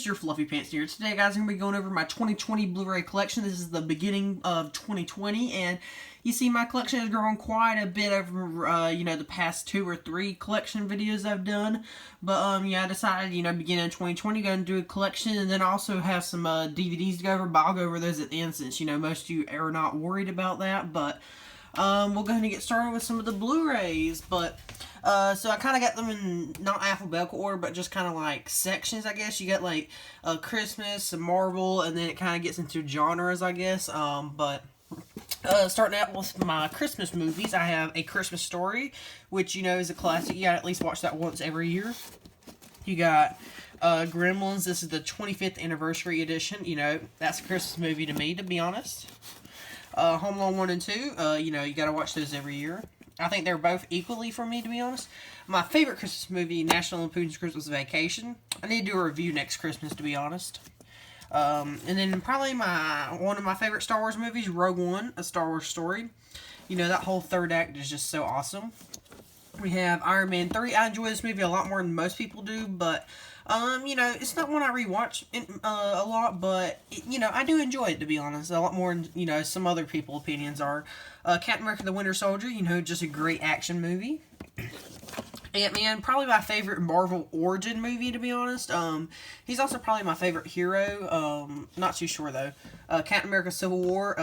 it's your Fluffy Pants here. Today, guys, I'm going to be going over my 2020 Blu-ray collection. This is the beginning of 2020, and you see my collection has grown quite a bit over, the past 2 or 3 collection videos I've done. But, yeah, I decided, beginning of 2020, going to do a collection, and then also have some DVDs to go over, but I'll go over those at the end since, most of you are not worried about that. But we'll go ahead and get started with some of the Blu-rays. But so I kind of got them in not alphabetical order, but just kind of like sections, I guess. You got like Christmas, some Marvel, and then it kind of gets into genres, I guess. Starting out with my Christmas movies, I have A Christmas Story, which, is a classic. You gotta at least watch that once every year. You got Gremlins. This is the 25th anniversary edition. That's a Christmas movie to me, to be honest. Home Alone 1 and 2, you gotta watch those every year. I think they're both equally for me, to be honest. My favorite Christmas movie, National Lampoon's Christmas Vacation. I need to do a review next Christmas, to be honest. And then probably one of my favorite Star Wars movies, Rogue One, A Star Wars Story. That whole third act is just so awesome. We have Iron Man 3. I enjoy this movie a lot more than most people do, but it's not one I rewatch a lot, but, I do enjoy it, to be honest, a lot more than, some other people's opinions are. Captain America the Winter Soldier, just a great action movie. Ant-Man, probably my favorite Marvel origin movie, to be honest. He's also probably my favorite hero. Not too sure, though. Captain America Civil War,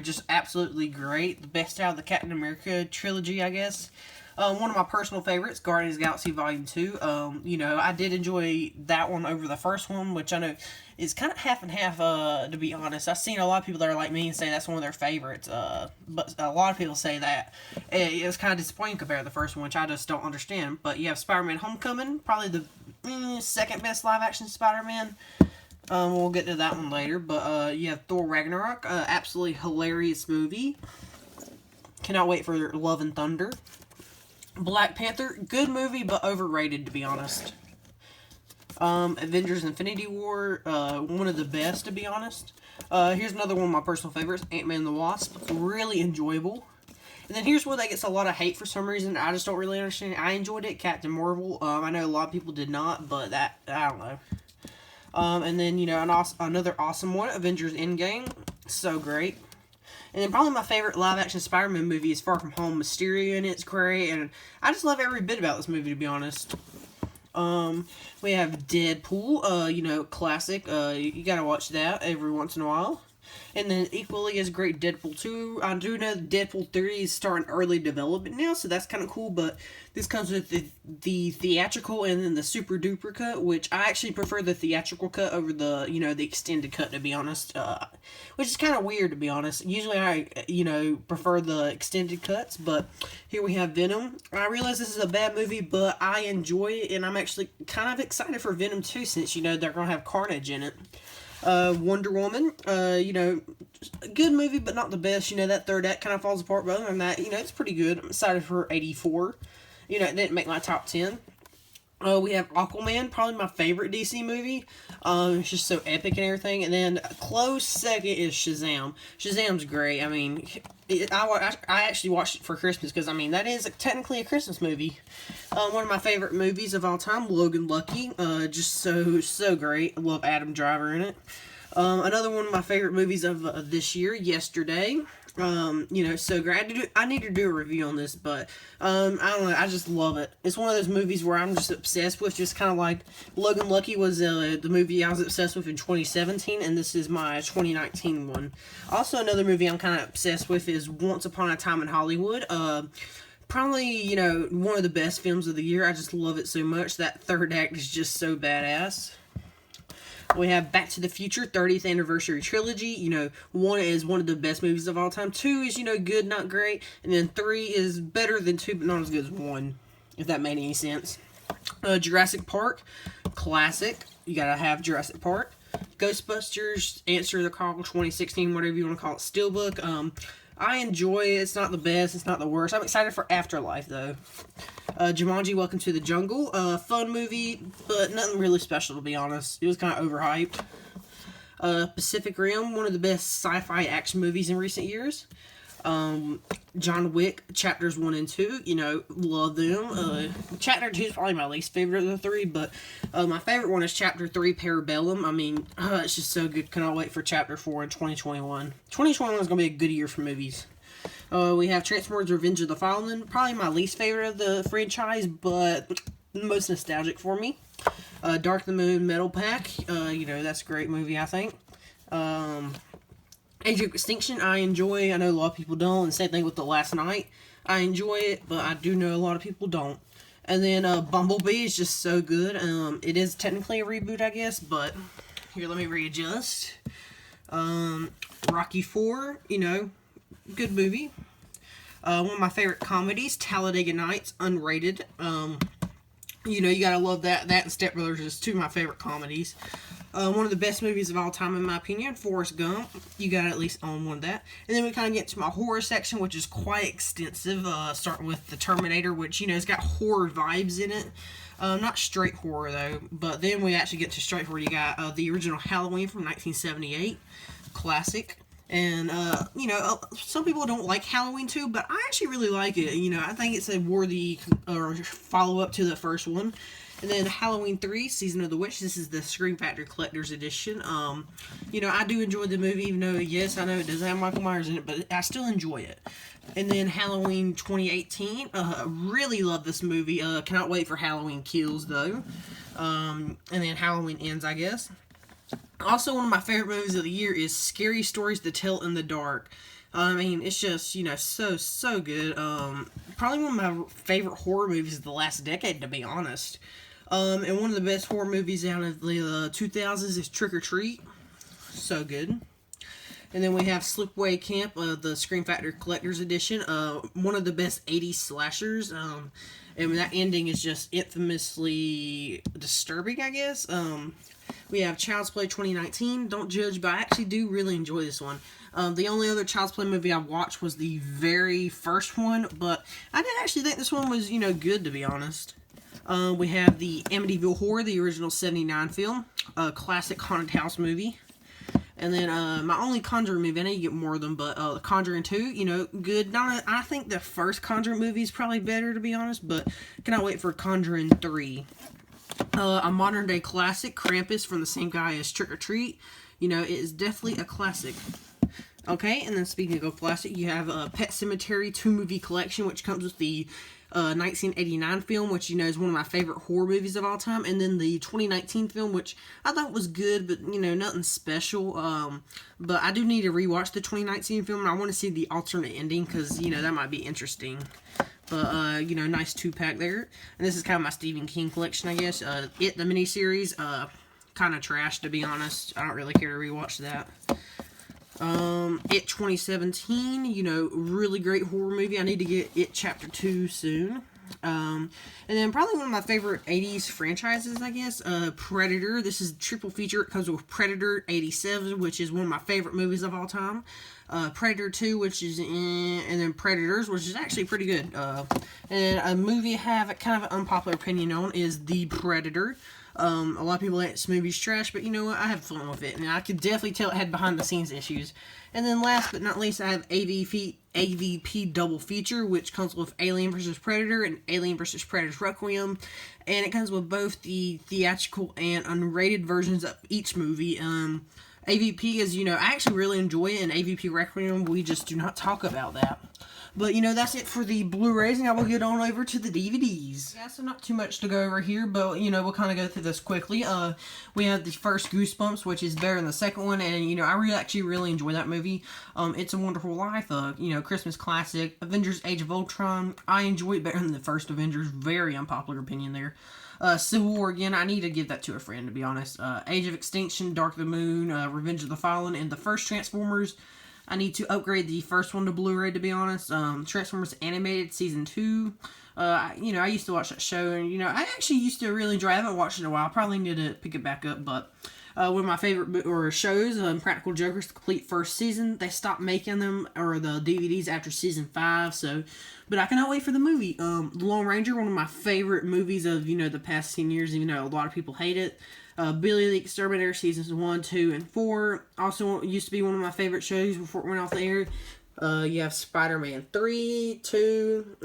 just absolutely great. The best out of the Captain America trilogy, I guess. One of my personal favorites, Guardians of the Galaxy Volume 2. I did enjoy that one over the first one, which I know is kind of half and half, to be honest. I've seen a lot of people that are like me and say that's one of their favorites, but a lot of people say that it was kind of disappointing compared to the first one, which I just don't understand. But you have Spider-Man Homecoming, probably the second best live-action Spider-Man. We'll get to that one later, but you have Thor Ragnarok, absolutely hilarious movie. Cannot wait for Love and Thunder. Black Panther, good movie, but overrated, to be honest. Avengers Infinity War, one of the best, to be honest. Here's another one of my personal favorites, Ant-Man and the Wasp, really enjoyable. And then here's one that gets a lot of hate for some reason, I just don't really understand. I enjoyed it, Captain Marvel. I know a lot of people did not, but I don't know. And then, another awesome one, Avengers Endgame, so great. And then probably my favorite live-action Spider-Man movie is Far From Home. Mysterio in it's great, and I just love every bit about this movie, to be honest. We have Deadpool, classic. You gotta watch that every once in a while. And then equally as great, Deadpool 2. I do know Deadpool 3 is starting early development now, so that's kind of cool, but this comes with the theatrical and then the super duper cut, which I actually prefer the theatrical cut over the, the extended cut, to be honest, which is kind of weird, to be honest. Usually I, prefer the extended cuts, but here we have Venom. I realize this is a bad movie, but I enjoy it, and I'm actually kind of excited for Venom 2 since, they're going to have Carnage in it. Wonder Woman, a good movie, but not the best. That third act kind of falls apart, but other than that, it's pretty good. I'm excited for 84. It didn't make my top 10. We have Aquaman, probably my favorite DC movie. It's just so epic and everything. And then a close second is Shazam. Shazam's great. I mean, I actually watched it for Christmas because, that is technically a Christmas movie. One of my favorite movies of all time, Logan Lucky. Just so great. I love Adam Driver in it. Another one of my favorite movies of this year, Yesterday. So great. I need to do a review on this, but, I don't know, I just love it. It's one of those movies where I'm just obsessed with, just kind of like Logan Lucky was, the movie I was obsessed with in 2017, and this is my 2019 one. Also, another movie I'm kind of obsessed with is Once Upon a Time in Hollywood. Probably, one of the best films of the year. I just love it so much. That third act is just so badass. We have Back to the Future, 30th Anniversary Trilogy. 1 is one of the best movies of all time. 2 is, good, not great. And then 3 is better than 2, but not as good as 1, if that made any sense. Jurassic Park, classic. You gotta have Jurassic Park. Ghostbusters, Answer the Call, 2016, whatever you want to call it, Steelbook. I enjoy it. It's not the best. It's not the worst. I'm excited for Afterlife, though. Jumanji, Welcome to the Jungle. Fun movie, but nothing really special, to be honest. It was kind of overhyped. Pacific Rim, one of the best sci-fi action movies in recent years. John Wick chapters 1 and 2, you know, love them. Chapter 2 is probably my least favorite of the three, but my favorite one is chapter 3, Parabellum. I mean, it's just so good. Cannot wait for chapter 4 in 2021. 2021 is going to be a good year for movies. We have Transformers Revenge of the Fallen, probably my least favorite of the franchise, but most nostalgic for me. Dark the Moon Metal Pack, you know, that's a great movie, I think. Age of Extinction, I enjoy. I know a lot of people don't. And same thing with The Last Night. I enjoy it, but I do know a lot of people don't. And then Bumblebee is just so good. It is technically a reboot, I guess, but here, let me readjust. Rocky 4, you know, good movie. One of my favorite comedies, Talladega Nights, unrated. You know, you gotta love that. That and Step Brothers is two of my favorite comedies. One of the best movies of all time, in my opinion, Forrest Gump. You gotta at least own one of that. And then we kind of get to my horror section, which is quite extensive. Starting with The Terminator, which, you know, it's got horror vibes in it. Not straight horror, though. But then we actually get to straight horror. You got the original Halloween from 1978. Classic. And, you know, some people don't like Halloween 2, but I actually really like it. You know, I think it's a worthy follow-up to the first one. And then Halloween 3, Season of the Witch. This is the Scream Factory Collector's Edition. You know, I do enjoy the movie, even though, yes, I know it doesn't have Michael Myers in it, but I still enjoy it. And then Halloween 2018. Really love this movie. Cannot wait for Halloween Kills, though. And then Halloween Ends, I guess. Also, one of my favorite movies of the year is Scary Stories to Tell in the Dark. I mean, it's just, you know, so good. Probably one of my favorite horror movies of the last decade, to be honest. And one of the best horror movies out of the 2000s is Trick or Treat. So good. And then we have Sleepaway Camp, the Scream Factory Collector's Edition. One of the best 80s slashers. And that ending is just infamously disturbing, I guess. We have Child's Play 2019. Don't judge, but I actually do really enjoy this one. The only other Child's Play movie I watched was the very first one, but I did actually think this one was, you know, good, to be honest. We have the Amityville Horror, the original 79 film, a classic haunted house movie. And then my only Conjuring movie, I know you get more of them, but Conjuring 2, you know, good. I think the first Conjuring movie is probably better, to be honest, but cannot wait for Conjuring 3. A modern day classic, Krampus, from the same guy as Trick or Treat. You know, it is definitely a classic. Okay, and then speaking of classic, you have Pet Sematary 2-movie collection, which comes with the 1989 film, which, you know, is one of my favorite horror movies of all time, and then the 2019 film, which I thought was good, but, you know, nothing special. But I do need to rewatch the 2019 film, and I want to see the alternate ending, because, you know, that might be interesting. But, you know, nice 2-pack there. And this is kind of my Stephen King collection, I guess. It, the miniseries, kind of trash, to be honest. I don't really care to rewatch that. It 2017, you know, really great horror movie. I need to get It Chapter 2 soon. And then probably one of my favorite 80s franchises, I guess, Predator. This is a triple feature. It comes with Predator 87, which is one of my favorite movies of all time. Predator 2, which is and then Predators, which is actually pretty good. And a movie I have kind of an unpopular opinion on is The Predator. A lot of people think this movie's trash, but you know what? I have fun with it, and I could definitely tell it had behind-the-scenes issues. And then last but not least, I have AVP Double Feature, which comes with Alien vs. Predator and Alien vs. Predator's Requiem, and it comes with both the theatrical and unrated versions of each movie. AVP is, you know, I actually really enjoy it, and AVP Requiem, we just do not talk about that. But, you know, that's it for the Blu-rays, and I will get on over to the DVDs. Yeah, so not too much to go over here, but, you know, we'll kind of go through this quickly. We have the first Goosebumps, which is better than the second one, and, you know, I actually really enjoy that movie. It's a Wonderful Life, you know, Christmas classic. Avengers Age of Ultron, I enjoy it better than the first Avengers. Very unpopular opinion there. Civil War, again, I need to give that to a friend, to be honest. Age of Extinction, Dark of the Moon, Revenge of the Fallen, and the first Transformers. I need to upgrade the first one to Blu-ray, to be honest. Transformers Animated Season 2. You know, I used to watch that show, and, you know, I actually used to really enjoy it. I haven't watched it in a while. I probably need to pick it back up, but one of my favorite shows, Practical Jokers, the complete first season. They stopped making them, or the DVDs, after Season 5, so... But I cannot wait for the movie. The Lone Ranger, one of my favorite movies of, you know, the past 10 years, even though a lot of people hate it. Billy the Exterminator, Seasons 1, 2, and 4. Also used to be one of my favorite shows before it went off the air. You have Spider-Man 3, 2,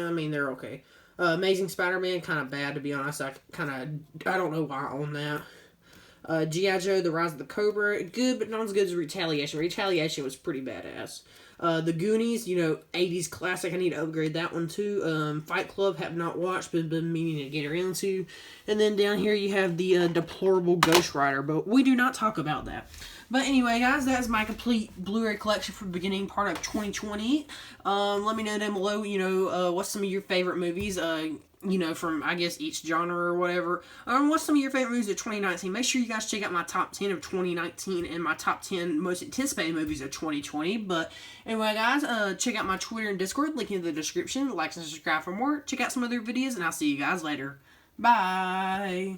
I mean, they're okay. Amazing Spider-Man, kind of bad, to be honest. I don't know why I own that. G.I. Joe, The Rise of the Cobra, good, but not as good as Retaliation. Retaliation was pretty badass. The Goonies, 80s classic. I need to upgrade that one too. Fight Club, have not watched, but been meaning to get around to. And then down here you have the deplorable Ghost Rider, but we do not talk about that. But anyway, guys, that's my complete Blu-ray collection for the beginning part of 2020. Let me know down below, what's some of your favorite movies, from, I guess, each genre or whatever. What's some of your favorite movies of 2019? Make sure you guys check out my top 10 of 2019 and my top 10 most anticipated movies of 2020. But anyway, guys, check out my Twitter and Discord, link in the description. Like and subscribe for more. Check out some other videos, and I'll see you guys later. Bye!